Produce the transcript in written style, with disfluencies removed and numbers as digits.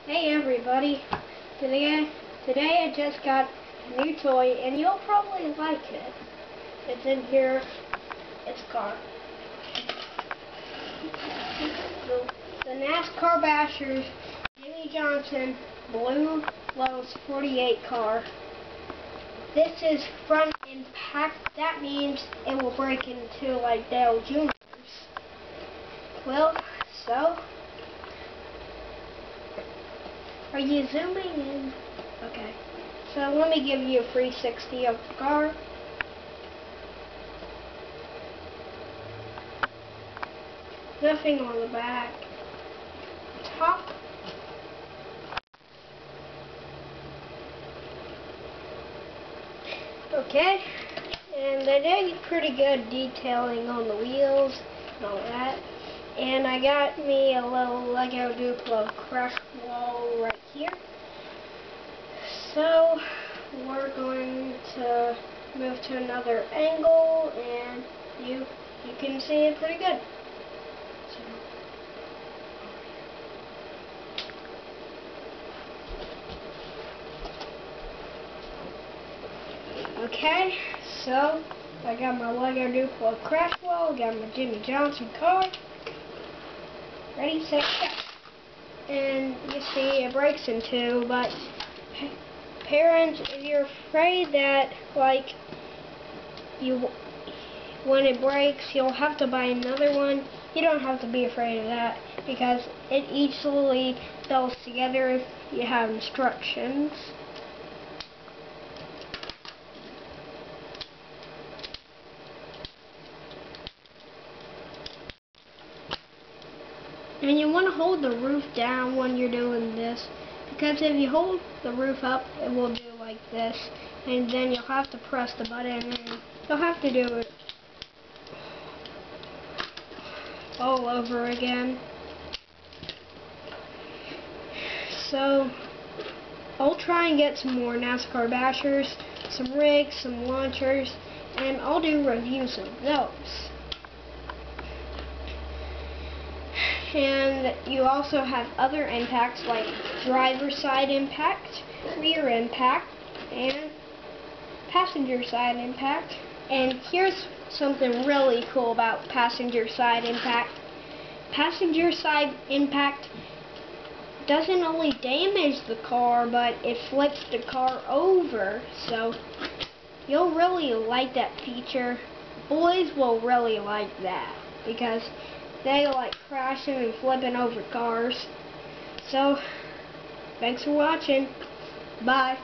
Hey everybody, today I just got a new toy and you'll probably like it. It's in here, it's car. The NASCAR Bashers Jimmy Johnson Blue Lotus 48 car. This is front impact, that means it will break into like Dale Jr.'s. Well, so are you zooming in? Okay. So let me give you a 360 of the car. Nothing on the back. Top. Okay. And they did pretty good detailing on the wheels and all that. And I got me a little Lego Duplo crash wall right here. So we're going to move to another angle, and you can see it pretty good. Okay, so I got my Lego Duplo crash wall, got my Jimmy Johnson car. Ready, set, go. And you see it breaks in two, but parents, if you're afraid that when it breaks you'll have to buy another one, you don't have to be afraid of that because it easily sells together if you have instructions. And you want to hold the roof down when you're doing this, because if you hold the roof up, it will do like this, and then you'll have to press the button, and you'll have to do it all over again. So, I'll try and get some more NASCAR Bashers, some rigs, some launchers, and I'll do reviews of those. And you also have other impacts like driver's side impact, rear impact, and passenger side impact. And here's something really cool about passenger side impact. Passenger side impact doesn't only damage the car, but it flips the car over. So you'll really like that feature. Boys will really like that because they like crashing and flipping over cars. So, thanks for watching. Bye.